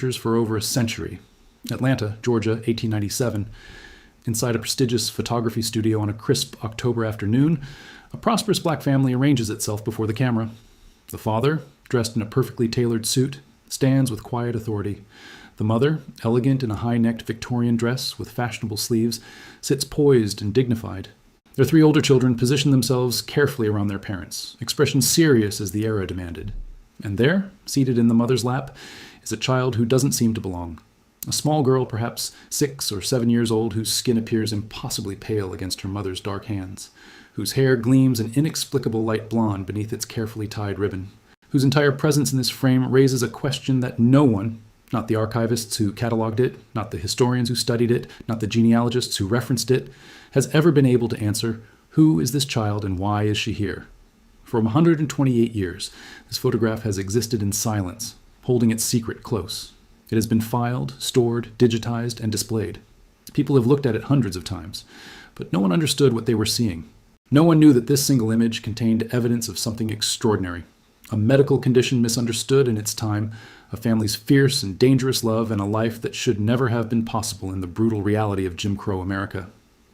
For over a century. Atlanta, Georgia, 1897. Inside a prestigious photography studio on a crisp October afternoon, a prosperous black family arranges itself before the camera. The father, dressed in a perfectly tailored suit, stands with quiet authority. The mother, elegant in a high-necked Victorian dress with fashionable sleeves, sits poised and dignified. Their three older children position themselves carefully around their parents, expressions serious as the era demanded. And there, seated in the mother's lap, is a child who doesn't seem to belong. A small girl, perhaps 6 or 7 years old, whose skin appears impossibly pale against her mother's dark hands, whose hair gleams an inexplicable light blonde beneath its carefully tied ribbon, whose entire presence in this frame raises a question that no one, not the archivists who catalogued it, not the historians who studied it, not the genealogists who referenced it, has ever been able to answer: who is this child and why is she here? For 128 years, this photograph has existed in silence, holding its secret close. It has been filed, stored, digitized, and displayed. People have looked at it hundreds of times, but no one understood what they were seeing. No one knew that this single image contained evidence of something extraordinary. A medical condition misunderstood in its time, a family's fierce and dangerous love, and a life that should never have been possible in the brutal reality of Jim Crow America.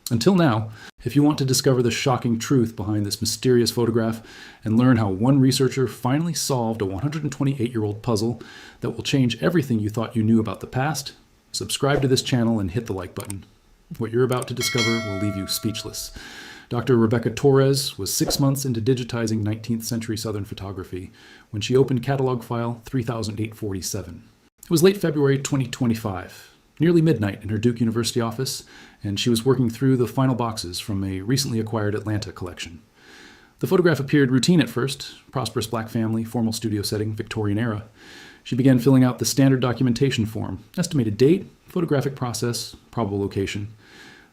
Until now, if you want to discover the shocking truth behind this mysterious photograph and learn how one researcher finally solved a 128-year-old puzzle that will change everything you thought you knew about the past, subscribe to this channel and hit the like button. What you're about to discover will leave you speechless. Dr. Rebecca Torres was 6 months into digitizing 19th century Southern photography when she opened catalog file 3847. It was late February 2025. Nearly midnight in her Duke University office, and she was working through the final boxes from a recently acquired Atlanta collection. The photograph appeared routine at first: prosperous black family, formal studio setting, Victorian era. She began filling out the standard documentation form: estimated date, photographic process, probable location.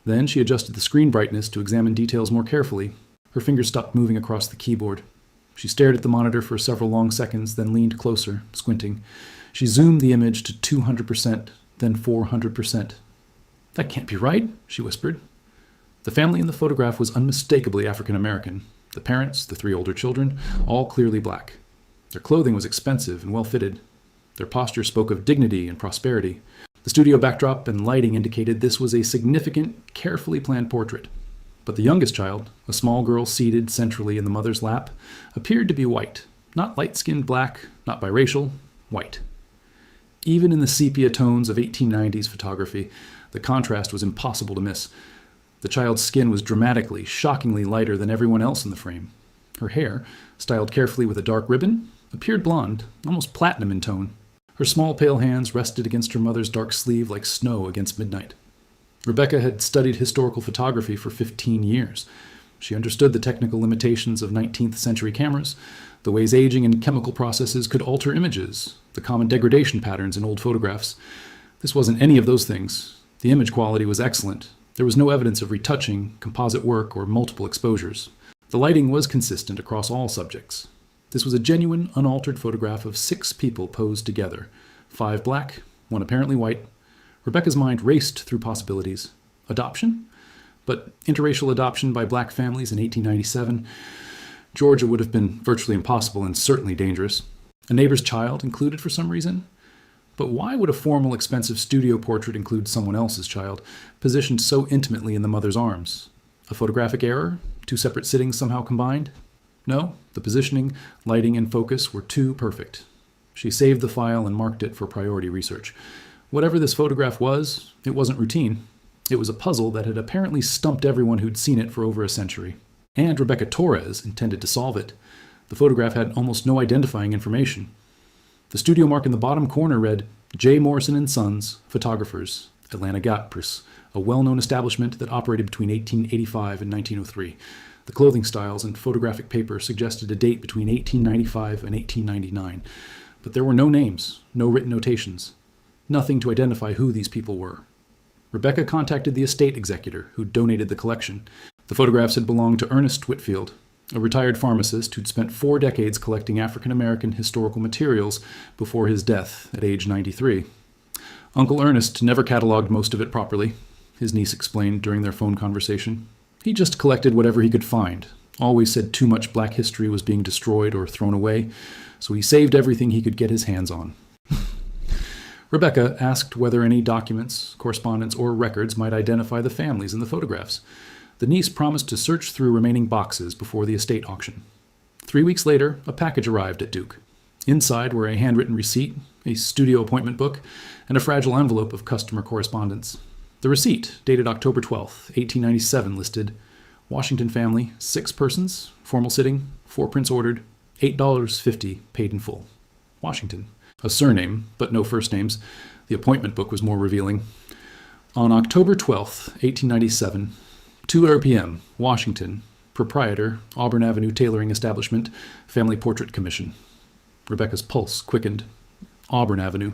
Then she adjusted the screen brightness to examine details more carefully. Her fingers stopped moving across the keyboard. She stared at the monitor for several long seconds, then leaned closer, squinting. She zoomed the image to 200%. Then 400%. "That can't be right," she whispered. The family in the photograph was unmistakably African American. The parents, the three older children, all clearly black. Their clothing was expensive and well-fitted. Their posture spoke of dignity and prosperity. The studio backdrop and lighting indicated this was a significant, carefully planned portrait. But the youngest child, a small girl seated centrally in the mother's lap, appeared to be white. Not light-skinned black, not biracial, white. Even in the sepia tones of 1890s photography, the contrast was impossible to miss. The child's skin was dramatically, shockingly lighter than everyone else in the frame. Her hair, styled carefully with a dark ribbon, appeared blonde, almost platinum in tone. Her small pale hands rested against her mother's dark sleeve like snow against midnight. Rebecca had studied historical photography for 15 years. She understood the technical limitations of 19th century cameras, the ways aging and chemical processes could alter images, the common degradation patterns in old photographs. This wasn't any of those things. The image quality was excellent. There was no evidence of retouching, composite work, or multiple exposures. The lighting was consistent across all subjects. This was a genuine, unaltered photograph of 6 people posed together, 5 black, 1 apparently white. Rebecca's mind raced through possibilities. Adoption? But interracial adoption by black families in 1897, Georgia would have been virtually impossible and certainly dangerous. A neighbor's child included for some reason? But why would a formal, expensive studio portrait include someone else's child, positioned so intimately in the mother's arms? A photographic error? 2 separate sittings somehow combined? No, the positioning, lighting, and focus were too perfect. She saved the file and marked it for priority research. Whatever this photograph was, it wasn't routine. It was a puzzle that had apparently stumped everyone who'd seen it for over a century. And Rebecca Torres intended to solve it. The photograph had almost no identifying information. The studio mark in the bottom corner read, J. Morrison and Sons, Photographers, Atlanta Gapers, a well-known establishment that operated between 1885 and 1903. The clothing styles and photographic paper suggested a date between 1895 and 1899. But there were no names, no written notations, nothing to identify who these people were. Rebecca contacted the estate executor who donated the collection. The photographs had belonged to Ernest Whitfield, a retired pharmacist who'd spent 4 decades collecting African-American historical materials before his death at age 93. Uncle Ernest never cataloged most of it properly, his niece explained during their phone conversation. He just collected whatever he could find, always said too much black history was being destroyed or thrown away, so he saved everything he could get his hands on. Rebecca asked whether any documents, correspondence, or records might identify the families in the photographs. The niece promised to search through remaining boxes before the estate auction. 3 weeks later, a package arrived at Duke. Inside were a handwritten receipt, a studio appointment book, and a fragile envelope of customer correspondence. The receipt, dated October 12, 1897, listed Washington family, 6 persons, formal sitting, 4 prints ordered, $8.50 paid in full. Washington. A surname, but no first names. The appointment book was more revealing. On October 12, 1897, 2:00 p.m., Washington, proprietor, Auburn Avenue Tailoring Establishment, Family Portrait Commission. Rebecca's pulse quickened. Auburn Avenue.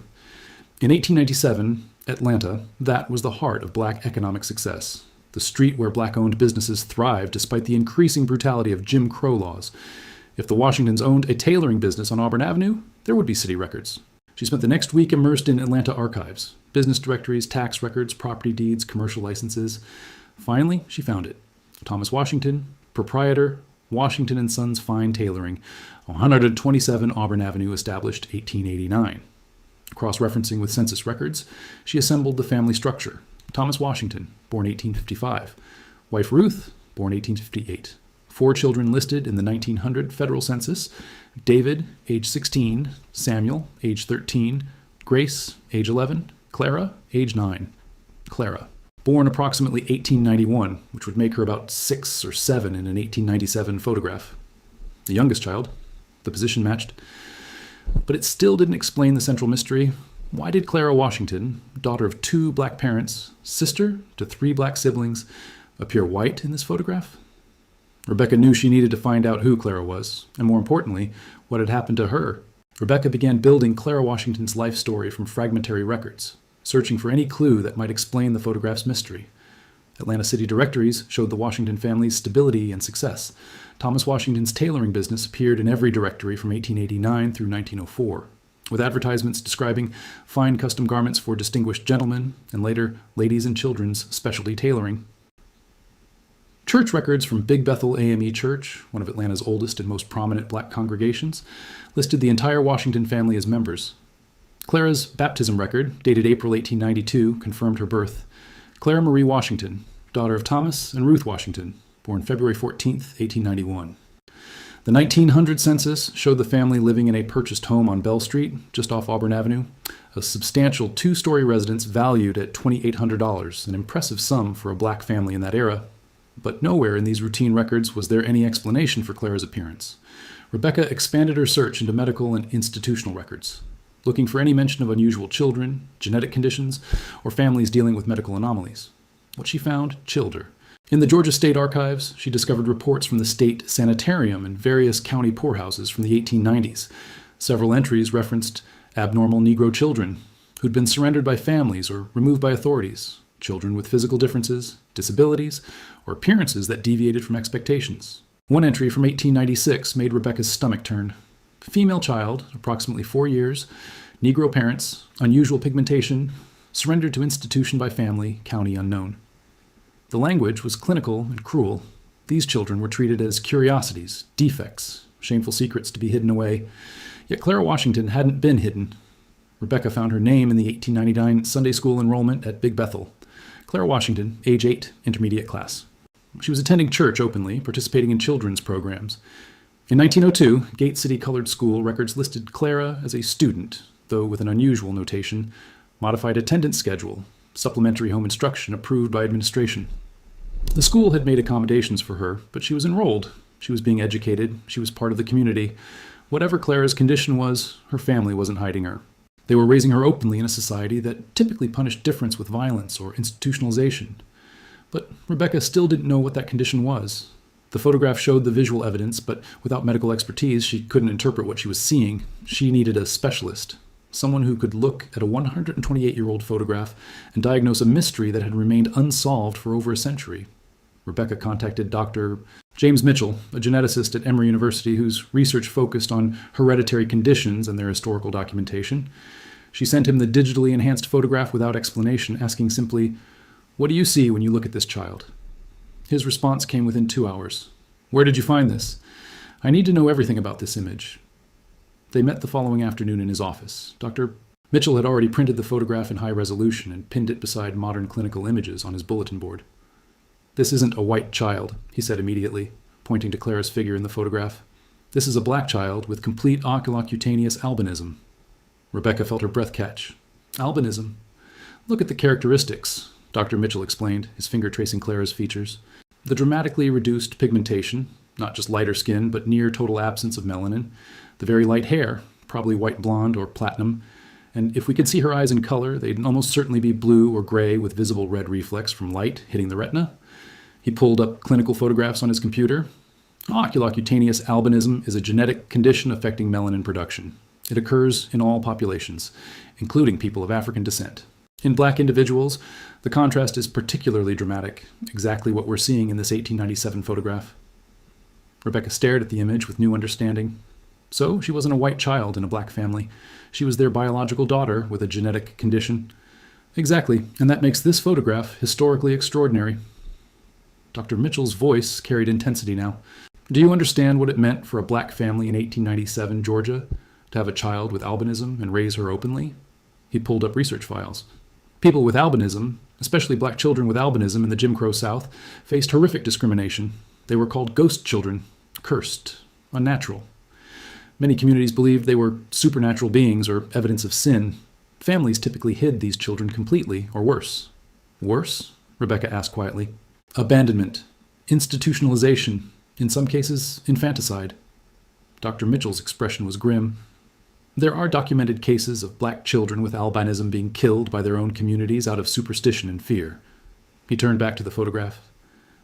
In 1897, Atlanta, that was the heart of black economic success. The street where black-owned businesses thrived despite the increasing brutality of Jim Crow laws. If the Washingtons owned a tailoring business on Auburn Avenue, there would be city records. She spent the next week immersed in Atlanta archives, business directories, tax records, property deeds, commercial licenses. Finally, she found it. Thomas Washington, proprietor, Washington & Sons Fine Tailoring, 127 Auburn Avenue, established 1889. Cross-referencing with census records, she assembled the family structure. Thomas Washington, born 1855. Wife Ruth, born 1858. 4 children listed in the 1900 federal census: David, age 16, Samuel, age 13, Grace, age 11, Clara, age 9. Clara, born approximately 1891, which would make her about 6 or 7 in an 1897 photograph. The youngest child. The position matched. But it still didn't explain the central mystery. Why did Clara Washington, daughter of 2 black parents, sister to 3 black siblings, appear white in this photograph? Rebecca knew she needed to find out who Clara was, and more importantly, what had happened to her. Rebecca began building Clara Washington's life story from fragmentary records, searching for any clue that might explain the photograph's mystery. Atlanta city directories showed the Washington family's stability and success. Thomas Washington's tailoring business appeared in every directory from 1889 through 1904, with advertisements describing fine custom garments for distinguished gentlemen, and later, ladies and children's specialty tailoring. Church records from Big Bethel AME Church, one of Atlanta's oldest and most prominent black congregations, listed the entire Washington family as members. Clara's baptism record, dated April 1892, confirmed her birth. Clara Marie Washington, daughter of Thomas and Ruth Washington, born February 14, 1891. The 1900 census showed the family living in a purchased home on Bell Street, just off Auburn Avenue, a substantial 2-story residence valued at $2,800, an impressive sum for a black family in that era. But nowhere in these routine records was there any explanation for Clara's appearance. Rebecca expanded her search into medical and institutional records, looking for any mention of unusual children, genetic conditions, or families dealing with medical anomalies. What she found chilled her. In the Georgia State Archives, she discovered reports from the state sanitarium and various county poorhouses from the 1890s. Several entries referenced abnormal Negro children who'd been surrendered by families or removed by authorities, children with physical differences, disabilities, or appearances that deviated from expectations. One entry from 1896 made Rebecca's stomach turn. Female child, approximately 4 years, Negro parents, unusual pigmentation, surrendered to institution by family, county unknown. The language was clinical and cruel. These children were treated as curiosities, defects, shameful secrets to be hidden away. Yet Clara Washington hadn't been hidden. Rebecca found her name in the 1899 Sunday school enrollment at Big Bethel. Clara Washington, age 8, intermediate class. She was attending church openly, participating in children's programs. In 1902, Gate City Colored School records listed Clara as a student, though with an unusual notation: modified attendance schedule, supplementary home instruction approved by administration. The school had made accommodations for her, but she was enrolled. She was being educated. She was part of the community. Whatever Clara's condition was, her family wasn't hiding her. They were raising her openly in a society that typically punished difference with violence or institutionalization. But Rebecca still didn't know what that condition was. The photograph showed the visual evidence, but without medical expertise, she couldn't interpret what she was seeing. She needed a specialist, someone who could look at a 128-year-old photograph and diagnose a mystery that had remained unsolved for over a century. Rebecca contacted Dr. James Mitchell, a geneticist at Emory University whose research focused on hereditary conditions and their historical documentation. She sent him the digitally enhanced photograph without explanation, asking simply, "What do you see when you look at this child?" His response came within 2 hours. "Where did you find this? I need to know everything about this image." They met the following afternoon in his office. Dr. Mitchell had already printed the photograph in high resolution and pinned it beside modern clinical images on his bulletin board. "This isn't a white child," he said immediately, pointing to Clara's figure in the photograph. "This is a black child with complete oculocutaneous albinism." Rebecca felt her breath catch. "Albinism? Look at the characteristics," Dr. Mitchell explained, his finger tracing Clara's features. "The dramatically reduced pigmentation, not just lighter skin, but near total absence of melanin. The very light hair, probably white blonde or platinum. And if we could see her eyes in color, they'd almost certainly be blue or gray with visible red reflex from light hitting the retina." He pulled up clinical photographs on his computer. "Oculocutaneous albinism is a genetic condition affecting melanin production. It occurs in all populations, including people of African descent. In black individuals, the contrast is particularly dramatic, exactly what we're seeing in this 1897 photograph." Rebecca stared at the image with new understanding. So she wasn't a white child in a black family. She was their biological daughter with a genetic condition. Exactly, and that makes this photograph historically extraordinary. Dr. Mitchell's voice carried intensity now. "Do you understand what it meant for a black family in 1897 Georgia to have a child with albinism and raise her openly?" He pulled up research files. "People with albinism, especially black children with albinism in the Jim Crow South, faced horrific discrimination. They were called ghost children, cursed, unnatural. Many communities believed they were supernatural beings or evidence of sin. Families typically hid these children completely, or worse." "Worse?" Rebecca asked quietly. "Abandonment, institutionalization, in some cases, infanticide." Dr. Mitchell's expression was grim. "There are documented cases of black children with albinism being killed by their own communities out of superstition and fear." He turned back to the photograph.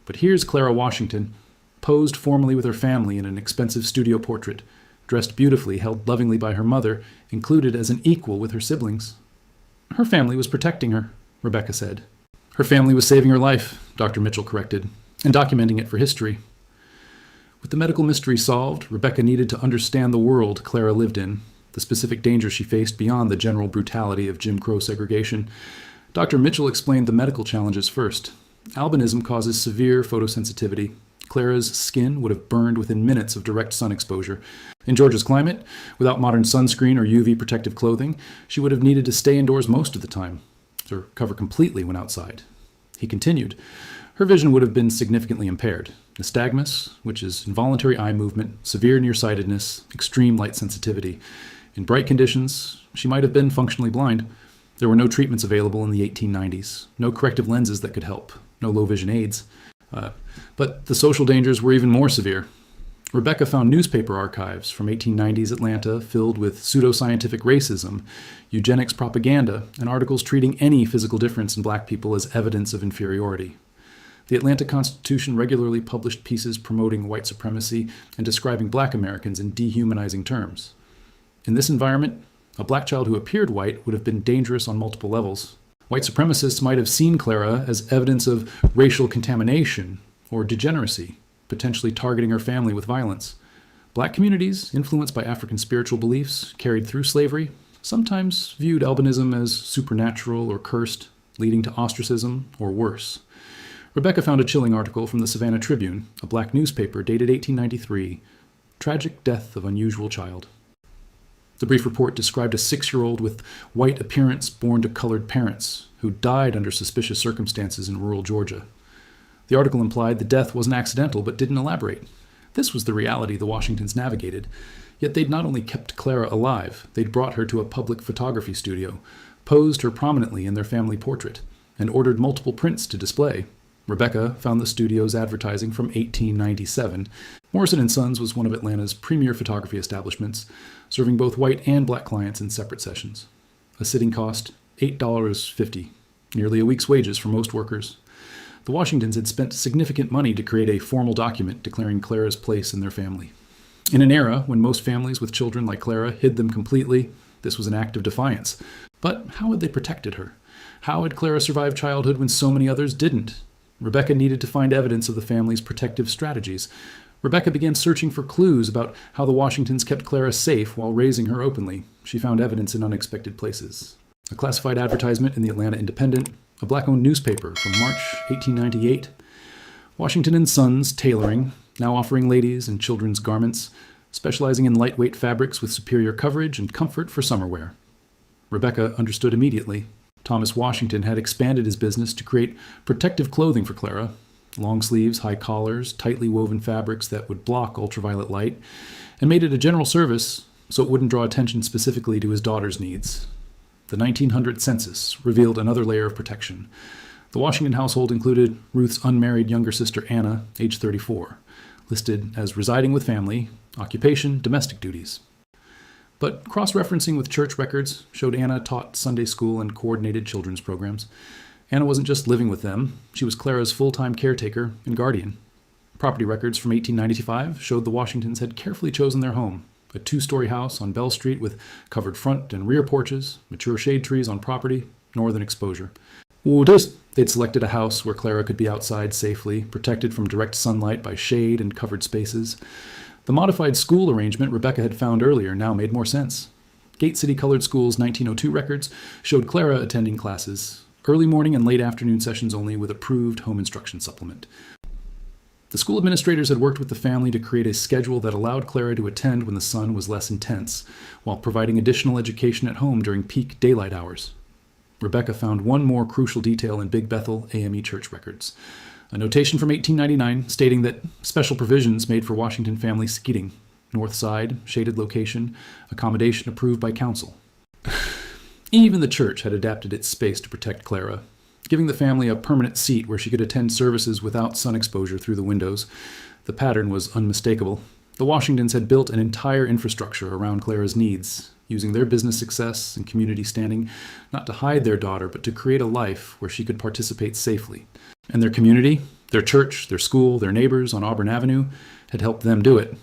"But here's Clara Washington, posed formally with her family in an expensive studio portrait, dressed beautifully, held lovingly by her mother, included as an equal with her siblings." "Her family was protecting her," Rebecca said. "Her family was saving her life," Dr. Mitchell corrected, "and documenting it for history." With the medical mystery solved, Rebecca needed to understand the world Clara lived in, the specific dangers she faced beyond the general brutality of Jim Crow segregation. Dr. Mitchell explained the medical challenges first. Albinism causes severe photosensitivity. Clara's skin would have burned within minutes of direct sun exposure. In Georgia's climate, without modern sunscreen or UV protective clothing, she would have needed to stay indoors most of the time, or cover completely when outside. He continued, "Her vision would have been significantly impaired. Nystagmus, which is involuntary eye movement, severe nearsightedness, extreme light sensitivity. In bright conditions, she might have been functionally blind. There were no treatments available in the 1890s, no corrective lenses that could help, no low-vision aids. But the social dangers were even more severe. Rebecca found newspaper archives from 1890s Atlanta filled with pseudoscientific racism, eugenics propaganda, and articles treating any physical difference in black people as evidence of inferiority. The Atlanta Constitution regularly published pieces promoting white supremacy and describing black Americans in dehumanizing terms. In this environment, a black child who appeared white would have been dangerous on multiple levels. White supremacists might have seen Clara as evidence of racial contamination or degeneracy, potentially targeting her family with violence. Black communities, influenced by African spiritual beliefs carried through slavery, sometimes viewed albinism as supernatural or cursed, leading to ostracism or worse. Rebecca found a chilling article from the Savannah Tribune, a black newspaper dated 1893, "Tragic Death of Unusual Child." The brief report described a 6-year-old with white appearance born to colored parents who died under suspicious circumstances in rural Georgia. The article implied the death wasn't accidental but didn't elaborate. This was the reality the Washingtons navigated. Yet they'd not only kept Clara alive, they'd brought her to a public photography studio, posed her prominently in their family portrait, and ordered multiple prints to display. Rebecca found the studio's advertising from 1897. Morrison & Sons was one of Atlanta's premier photography establishments, serving both white and black clients in separate sessions. A sitting cost, $8.50, nearly a week's wages for most workers. The Washingtons had spent significant money to create a formal document declaring Clara's place in their family. In an era when most families with children like Clara hid them completely, this was an act of defiance. But how had they protected her? How had Clara survived childhood when so many others didn't? Rebecca needed to find evidence of the family's protective strategies. Rebecca began searching for clues about how the Washingtons kept Clara safe while raising her openly. She found evidence in unexpected places. A classified advertisement in the Atlanta Independent, a black-owned newspaper from March 1898. Washington & Sons Tailoring, now offering ladies and children's garments, specializing in lightweight fabrics with superior coverage and comfort for summer wear. Rebecca understood immediately. Thomas Washington had expanded his business to create protective clothing for Clara, long sleeves, high collars, tightly woven fabrics that would block ultraviolet light, and made it a general service so it wouldn't draw attention specifically to his daughter's needs. The 1900 census revealed another layer of protection. The Washington household included Ruth's unmarried younger sister Anna, age 34, listed as residing with family, occupation, domestic duties. But cross-referencing with church records showed Anna taught Sunday school and coordinated children's programs. Anna wasn't just living with them, she was Clara's full-time caretaker and guardian. Property records from 1895 showed the Washingtons had carefully chosen their home, a 2-story house on Bell Street with covered front and rear porches, mature shade trees on property, northern exposure. They'd selected a house where Clara could be outside safely, protected from direct sunlight by shade and covered spaces. The modified school arrangement Rebecca had found earlier now made more sense. Gate City Colored School's 1902 records showed Clara attending classes, early morning and late afternoon sessions only with approved home instruction supplement. The school administrators had worked with the family to create a schedule that allowed Clara to attend when the sun was less intense, while providing additional education at home during peak daylight hours. Rebecca found one more crucial detail in Big Bethel AME church records, a notation from 1899 stating that special provisions made for Washington family seating, north side, shaded location, accommodation approved by council. Even the church had adapted its space to protect Clara, giving the family a permanent seat where she could attend services without sun exposure through the windows. The pattern was unmistakable. The Washingtons had built an entire infrastructure around Clara's needs, using their business success and community standing not to hide their daughter, but to create a life where she could participate safely. And their community, their church, their school, their neighbors on Auburn Avenue had helped them do it.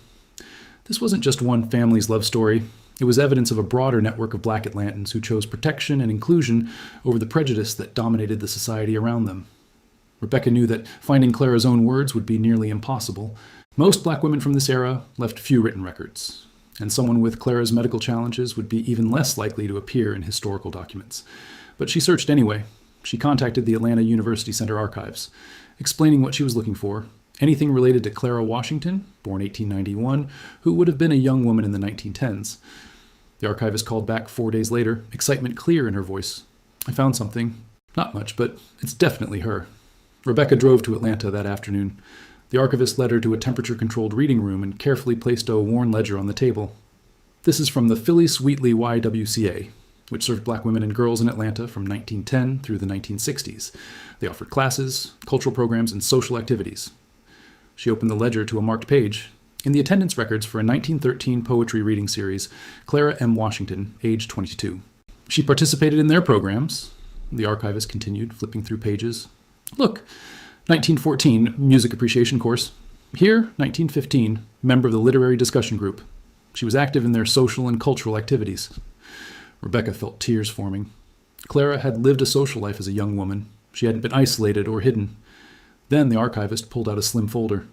This wasn't just one family's love story. It was evidence of a broader network of Black Atlantans who chose protection and inclusion over the prejudice that dominated the society around them. Rebecca knew that finding Clara's own words would be nearly impossible. Most Black women from this era left few written records, and someone with Clara's medical challenges would be even less likely to appear in historical documents. But she searched anyway. She contacted the Atlanta University Center archives, explaining what she was looking for, anything related to Clara Washington, born 1891, who would have been a young woman in the 1910s. The archivist called back 4 days later, excitement clear in her voice. I found something. Not much, but it's definitely her. Rebecca drove to Atlanta that afternoon. The archivist led her to a temperature-controlled reading room and carefully placed a worn ledger on the table. This is from the Phyllis Wheatley YWCA, which served Black women and girls in Atlanta from 1910 through the 1960s. They offered classes, cultural programs, and social activities. She opened the ledger to a marked page. In the attendance records for a 1913 poetry reading series, Clara M. Washington, age 22. She participated in their programs. The archivist continued, flipping through pages. Look, 1914, music appreciation course. Here, 1915, member of the literary discussion group. She was active in their social and cultural activities. Rebecca felt tears forming. Clara had lived a social life as a young woman. She hadn't been isolated or hidden. Then the archivist pulled out a slim folder.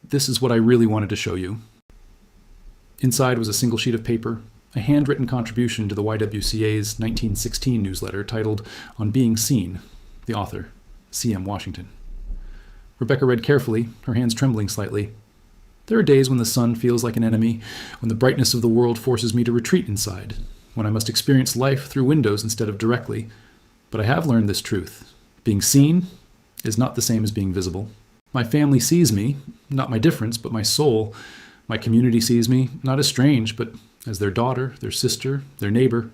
This is what I really wanted to show you. Inside was a single sheet of paper, a handwritten contribution to the YWCA's 1916 newsletter titled On Being Seen, the author, C.M. Washington. Rebecca read carefully, her hands trembling slightly. There are days when the sun feels like an enemy, when the brightness of the world forces me to retreat inside, when I must experience life through windows instead of directly. But I have learned this truth. Being seen is not the same as being visible. My family sees me, not my difference, but my soul. My community sees me, not as strange, but as their daughter, their sister, their neighbor.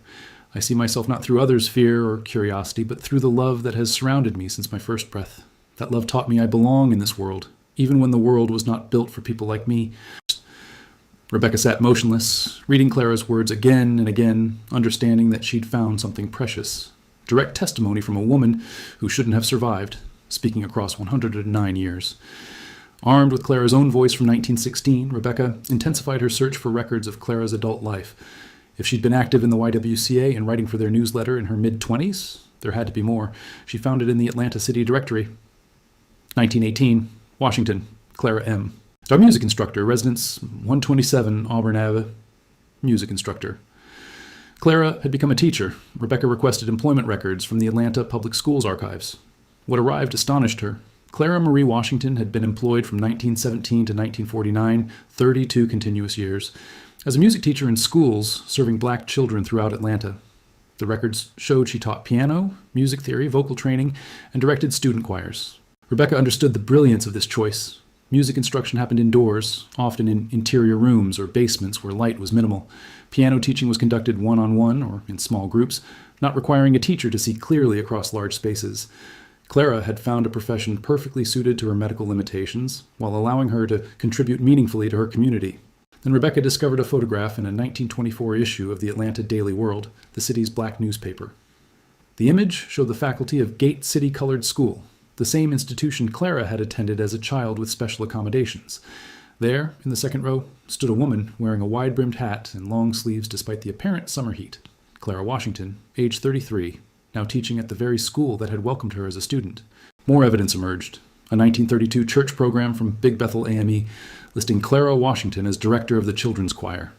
I see myself not through others' fear or curiosity, but through the love that has surrounded me since my first breath. That love taught me I belong in this world, even when the world was not built for people like me. Rebecca sat motionless, reading Clara's words again and again, understanding that she'd found something precious. Direct testimony from a woman who shouldn't have survived, speaking across 109 years. Armed with Clara's own voice from 1916, Rebecca intensified her search for records of Clara's adult life. If she'd been active in the YWCA and writing for their newsletter in her mid-20s, there had to be more. She found it in the Atlanta City Directory. 1918, Washington, Clara M. Our music instructor, residence 127 Auburn Ave, music instructor. Clara had become a teacher. Rebecca requested employment records from the Atlanta Public Schools archives. What arrived astonished her. Clara Marie Washington had been employed from 1917 to 1949, 32 continuous years, as a music teacher in schools serving Black children throughout Atlanta. The records showed she taught piano, music theory, vocal training, and directed student choirs. Rebecca understood the brilliance of this choice. Music instruction happened indoors, often in interior rooms or basements where light was minimal. Piano teaching was conducted one-on-one or in small groups, not requiring a teacher to see clearly across large spaces. Clara had found a profession perfectly suited to her medical limitations, while allowing her to contribute meaningfully to her community. Then Rebecca discovered a photograph in a 1924 issue of the Atlanta Daily World, the city's black newspaper. The image showed the faculty of Gate City Colored School, the same institution Clara had attended as a child with special accommodations. There, in the second row, stood a woman wearing a wide-brimmed hat and long sleeves despite the apparent summer heat. Clara Washington, age 33, now teaching at the very school that had welcomed her as a student. More evidence emerged. A 1932 church program from Big Bethel AME listing Clara Washington as director of the children's choir.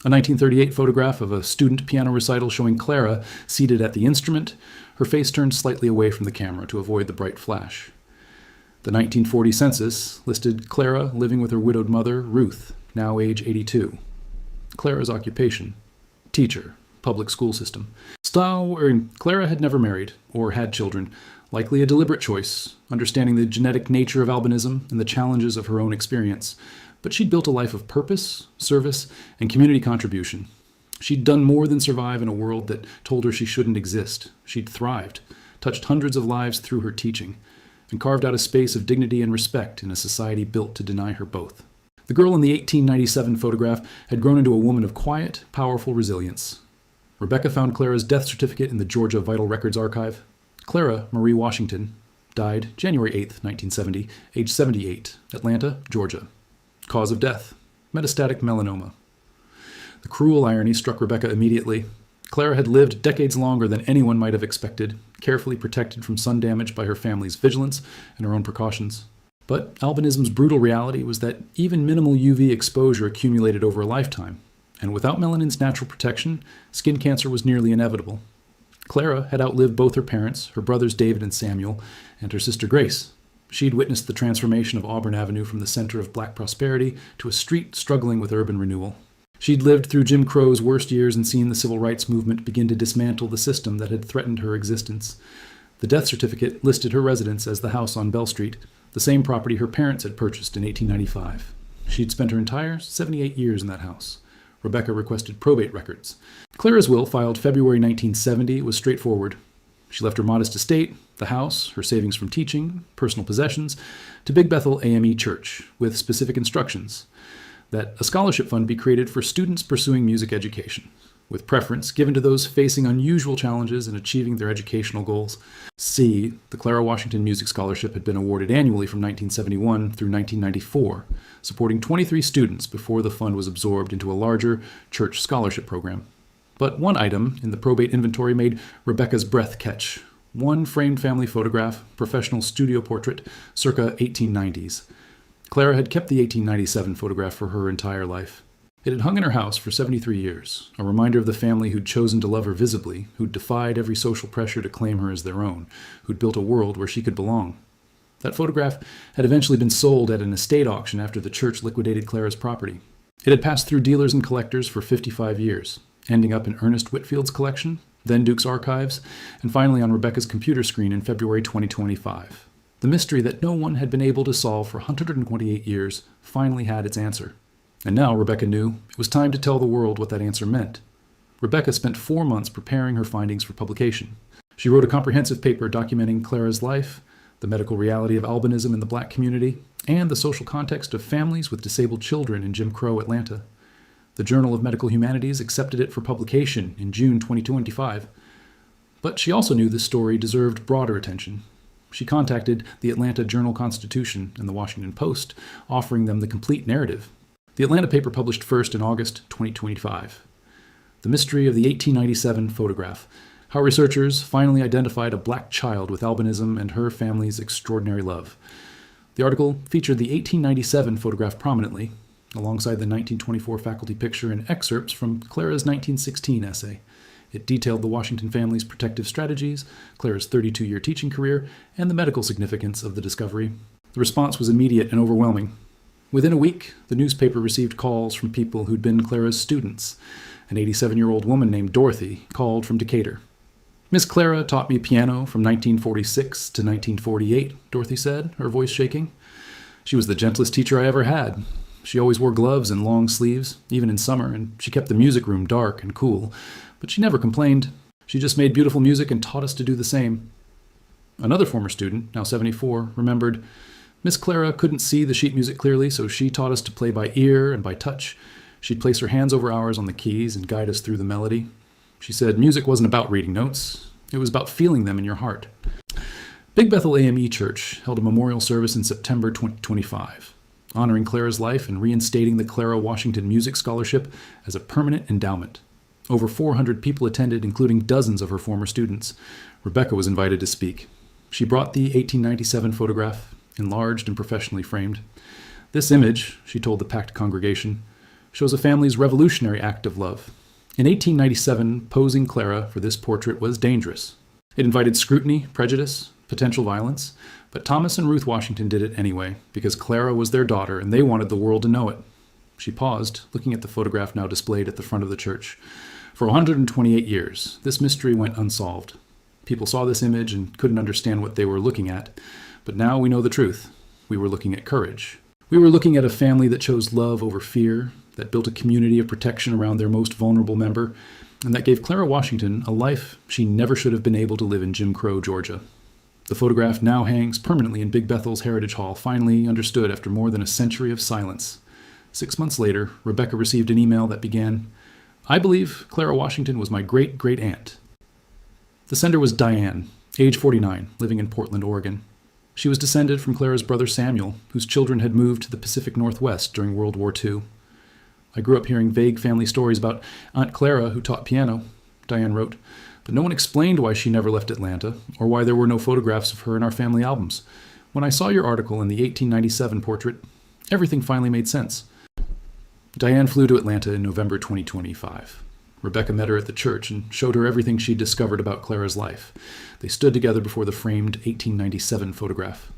A 1938 photograph of a student piano recital showing Clara seated at the instrument, her face turned slightly away from the camera to avoid the bright flash. The 1940 census listed Clara living with her widowed mother, Ruth, now age 82. Clara's occupation: teacher, public school system. Clara had never married or had children, likely a deliberate choice, understanding the genetic nature of albinism and the challenges of her own experience. But she'd built a life of purpose, service, and community contribution. She'd done more than survive in a world that told her she shouldn't exist. She'd thrived, touched hundreds of lives through her teaching, and carved out a space of dignity and respect in a society built to deny her both. The girl in the 1897 photograph had grown into a woman of quiet, powerful resilience. Rebecca found Clara's death certificate in the Georgia Vital Records Archive. Clara Marie Washington died January 8, 1970, age 78, Atlanta, Georgia. Cause of death: metastatic melanoma. The cruel irony struck Rebecca immediately. Clara had lived decades longer than anyone might have expected, carefully protected from sun damage by her family's vigilance and her own precautions. But albinism's brutal reality was that even minimal UV exposure accumulated over a lifetime, and without melanin's natural protection, skin cancer was nearly inevitable. Clara had outlived both her parents, her brothers David and Samuel, and her sister Grace. She'd witnessed the transformation of Auburn Avenue from the center of black prosperity to a street struggling with urban renewal. She'd lived through Jim Crow's worst years and seen the civil rights movement begin to dismantle the system that had threatened her existence. The death certificate listed her residence as the house on Bell Street, the same property her parents had purchased in 1895. She'd spent her entire 78 years in that house. Rebecca requested probate records. Clara's will, filed February 1970, was straightforward. She left her modest estate, the house, her savings from teaching, personal possessions, to Big Bethel AME Church, with specific instructions that a scholarship fund be created for students pursuing music education, with preference given to those facing unusual challenges in achieving their educational goals. C, the Clara Washington Music Scholarship had been awarded annually from 1971 through 1994, supporting 23 students before the fund was absorbed into a larger church scholarship program. But one item in the probate inventory made Rebecca's breath catch. One framed family photograph, professional studio portrait, circa 1890s. Clara had kept the 1897 photograph for her entire life. It had hung in her house for 73 years, a reminder of the family who'd chosen to love her visibly, who'd defied every social pressure to claim her as their own, who'd built a world where she could belong. That photograph had eventually been sold at an estate auction after the church liquidated Clara's property. It had passed through dealers and collectors for 55 years, ending up in Ernest Whitfield's collection, then Duke's archives, and finally on Rebecca's computer screen in February 2025. The mystery that no one had been able to solve for 128 years finally had its answer. And now Rebecca knew it was time to tell the world what that answer meant. Rebecca spent 4 months preparing her findings for publication. She wrote a comprehensive paper documenting Clara's life, the medical reality of albinism in the black community, and the social context of families with disabled children in Jim Crow Atlanta. The Journal of Medical Humanities accepted it for publication in June 2025. But she also knew this story deserved broader attention. She contacted the Atlanta Journal-Constitution and the Washington Post, offering them the complete narrative. The Atlanta paper published first in August 2025. The mystery of the 1897 photograph, how researchers finally identified a black child with albinism and her family's extraordinary love. The article featured the 1897 photograph prominently, alongside the 1924 faculty picture and excerpts from Clara's 1916 essay. It detailed the Washington family's protective strategies, Clara's 32-year teaching career, and the medical significance of the discovery. The response was immediate and overwhelming. Within a week, the newspaper received calls from people who'd been Clara's students, An 87-year-old woman named Dorothy called from Decatur. Miss Clara taught me piano from 1946 to 1948, Dorothy said, her voice shaking. She was the gentlest teacher I ever had. She always wore gloves and long sleeves, even in summer, and she kept the music room dark and cool. But she never complained. She just made beautiful music and taught us to do the same. Another former student, now 74, remembered, Miss Clara couldn't see the sheet music clearly, so she taught us to play by ear and by touch. She'd place her hands over ours on the keys and guide us through the melody. She said music wasn't about reading notes. It was about feeling them in your heart. Big Bethel AME Church held a memorial service in September 2025, honoring Clara's life and reinstating the Clara Washington Music Scholarship as a permanent endowment. Over 400 people attended, including dozens of her former students. Rebecca was invited to speak. She brought the 1897 photograph, enlarged and professionally framed. This image, she told the packed congregation, shows a family's revolutionary act of love. In 1897, posing Clara for this portrait was dangerous. It invited scrutiny, prejudice, potential violence, but Thomas and Ruth Washington did it anyway, because Clara was their daughter and they wanted the world to know it. She paused, looking at the photograph now displayed at the front of the church. For 128 years, this mystery went unsolved. People saw this image and couldn't understand what they were looking at, but now we know the truth. We were looking at courage. We were looking at a family that chose love over fear, that built a community of protection around their most vulnerable member, and that gave Clara Washington a life she never should have been able to live in Jim Crow, Georgia. The photograph now hangs permanently in Big Bethel's Heritage Hall, finally understood after more than a century of silence. 6 months later, Rebecca received an email that began, "I believe Clara Washington was my great-great-aunt." The sender was Diane, age 49, living in Portland, Oregon. She was descended from Clara's brother Samuel, whose children had moved to the Pacific Northwest during World War II. "I grew up hearing vague family stories about Aunt Clara, who taught piano," Diane wrote, "but no one explained why she never left Atlanta, or why there were no photographs of her in our family albums. When I saw your article in the 1897 portrait, everything finally made sense." Diane flew to Atlanta in November 2025. Rebecca met her at the church and showed her everything she'd discovered about Clara's life. They stood together before the framed 1897 photograph.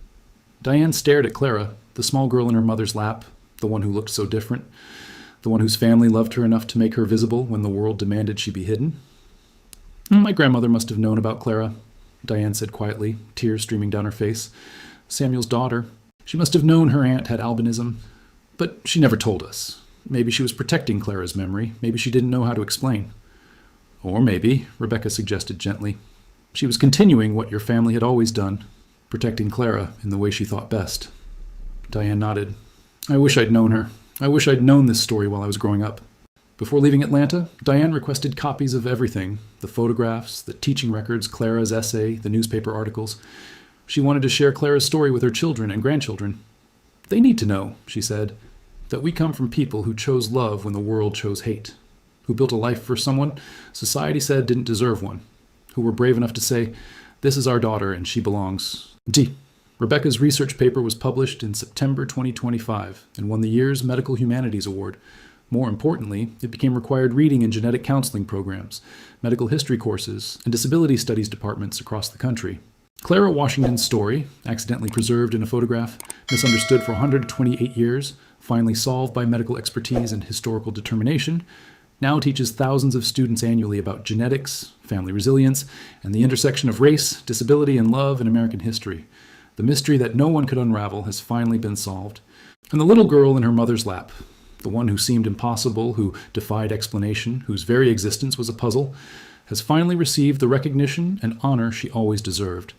Diane stared at Clara, the small girl in her mother's lap, the one who looked so different, the one whose family loved her enough to make her visible when the world demanded she be hidden. "My grandmother must have known about Clara," Diane said quietly, tears streaming down her face. "Samuel's daughter. She must have known her aunt had albinism, but she never told us. Maybe she was protecting Clara's memory. Maybe she didn't know how to explain." "Or maybe," Rebecca suggested gently, "she was continuing what your family had always done, protecting Clara in the way she thought best." Diane nodded. "I wish I'd known her. I wish I'd known this story while I was growing up." Before leaving Atlanta, Diane requested copies of everything, the photographs, the teaching records, Clara's essay, the newspaper articles. She wanted to share Clara's story with her children and grandchildren. "They need to know," she said, "that we come from people who chose love when the world chose hate, who built a life for someone society said didn't deserve one, who were brave enough to say, 'This is our daughter and she belongs.'" Rebecca's research paper was published in September 2025 and won the year's Medical Humanities Award. More importantly, it became required reading in genetic counseling programs, medical history courses, and disability studies departments across the country. Clara Washington's story, accidentally preserved in a photograph, misunderstood for 128 years, finally solved by medical expertise and historical determination, now teaches thousands of students annually about genetics, family resilience, and the intersection of race, disability, and love in American history. The mystery that no one could unravel has finally been solved. And the little girl in her mother's lap, the one who seemed impossible, who defied explanation, whose very existence was a puzzle, has finally received the recognition and honor she always deserved.